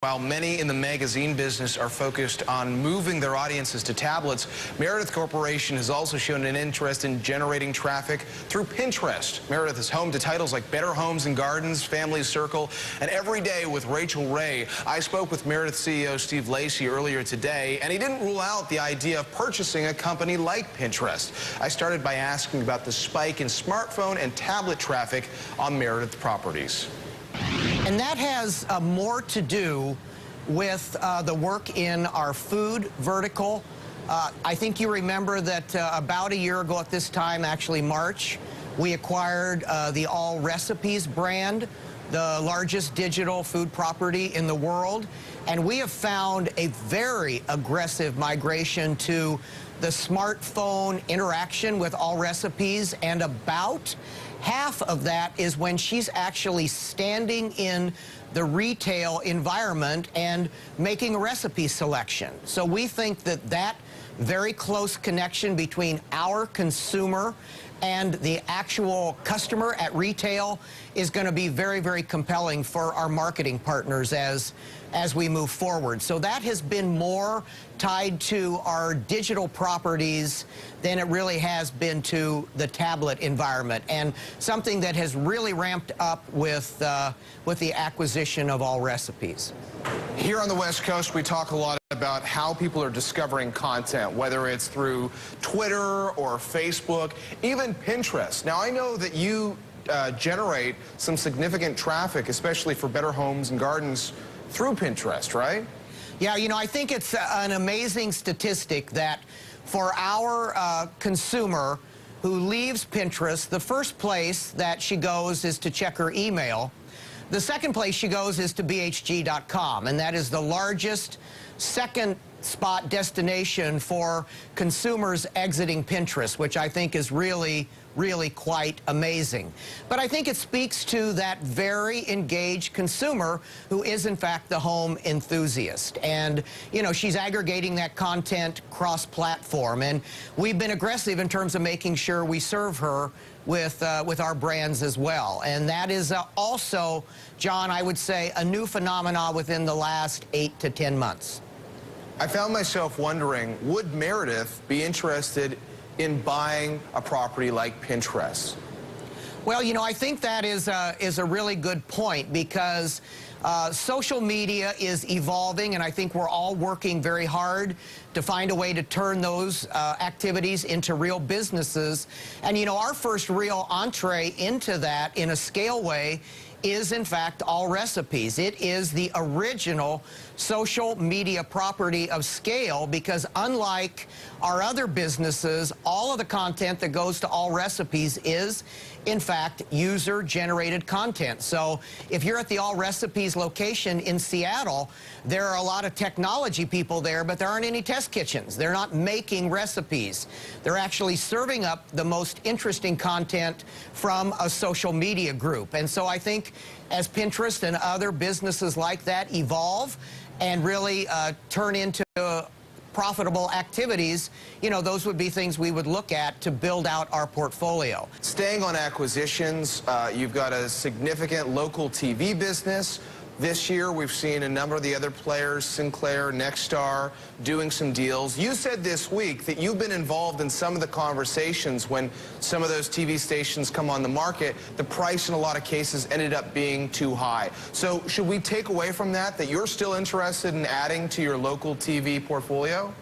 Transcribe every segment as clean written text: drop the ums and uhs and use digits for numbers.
While many in the magazine business are focused on moving their audiences to tablets, Meredith Corporation has also shown an interest in generating traffic through Pintrest. Meredith is home to titles like Better Homes and Gardens, Family Circle, and Every Day with Rachel Ray. I spoke with Meredith CEO Steve Lacy earlier today, and he didn't rule out the idea of purchasing a company like Pintrest. I started by asking about the spike in smartphone and tablet traffic on Meredith properties. And that has more to do with the work in our food vertical. I think you remember that about a year ago at this time, actually March, we acquired the All Recipes brand, the largest digital food property in the world. And we have found a very aggressive migration to the smartphone interaction with All Recipes, and about half of that is when she's actually standing in the retail environment and making a recipe selection. So we think that that very close connection between our consumer and the actual customer at retail is going to be very, very compelling for our marketing partners as we move forward. So that has been more tied to our digital properties than it really has been to the tablet environment, and something that has really ramped up with the acquisition of All Recipes. Here on the West Coast, we talk a lot about how people are discovering content, whether it's through Twitter or Facebook, even Pinterest. Now, I know that you generate some significant traffic, especially for Better Homes and Gardens, through Pinterest, right? Yeah, you know, I think it's an amazing statistic that for our consumer who leaves Pinterest, the first place that she goes is to check her email. The second place she goes is to bhg.com, and that is the largest second spot destination for consumers exiting Pinterest, which I think is really, really quite amazing. But I think it speaks to that very engaged consumer who is, in fact, the home enthusiast. And, you know, she's aggregating that content cross-platform. And we've been aggressive in terms of making sure we serve her with our brands as well. And that is also, John, I would say, a new phenomenon within the last 8 to 10 months. I found myself wondering, would Meredith be interested in buying a property like Pinterest? Well, you know, I think that is a really good point, because social media is evolving, and I think we're all working very hard to find a way to turn those activities into real businesses. And, you know, our first real entree into that in a scale way is, in fact, All Recipes. It is the original social media property of scale, because unlike our other businesses, all of the content that goes to All Recipes is, in fact, user-generated content. So if you're at the All Recipes location in Seattle, there are a lot of technology people there, but there aren't any test kitchens. They're not making recipes. They're actually serving up the most interesting content from a social media group. And so I think as Pinterest and other businesses like that evolve and really turn into profitable activities, you know, those would be things we would look at to build out our portfolio. Staying on acquisitions, you've got a significant local TV business. This year, we've seen a number of the other players, Sinclair, Nexstar, doing some deals. You said this week that you've been involved in some of the conversations when some of those TV stations come on the market. The price in a lot of cases ended up being too high. So should we take away from that you're still interested in adding to your local TV portfolio?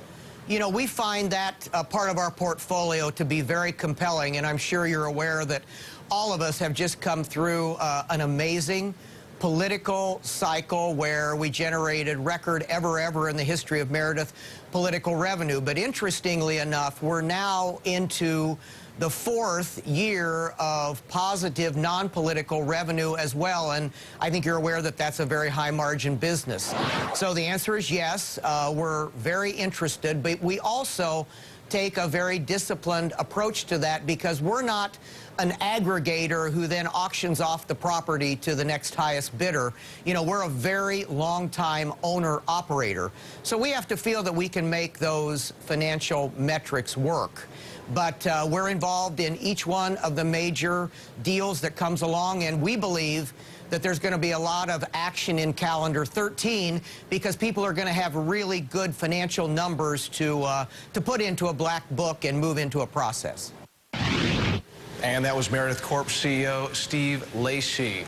You know, we find that part of our portfolio to be very compelling, and I'm sure you're aware that all of us have just come through an amazing political cycle where we generated record ever in the history of Meredith political revenue. But interestingly enough, we're now into the 4th year of positive non-political revenue as well, and I think you're aware that that's a very high margin business. So the answer is yes, we're very interested, but we also take a very disciplined approach to that, because we're not an aggregator who then auctions off the property to the next highest bidder. You know, we're a very long-time owner-operator. So we have to feel that we can make those financial metrics work. But we're involved in each one of the major deals that comes along, and we believe that there's going to be a lot of action in calendar 13 because people are going to have really good financial numbers to put into a black book and move into a process. And that was Meredith Corp CEO Steve Lacy.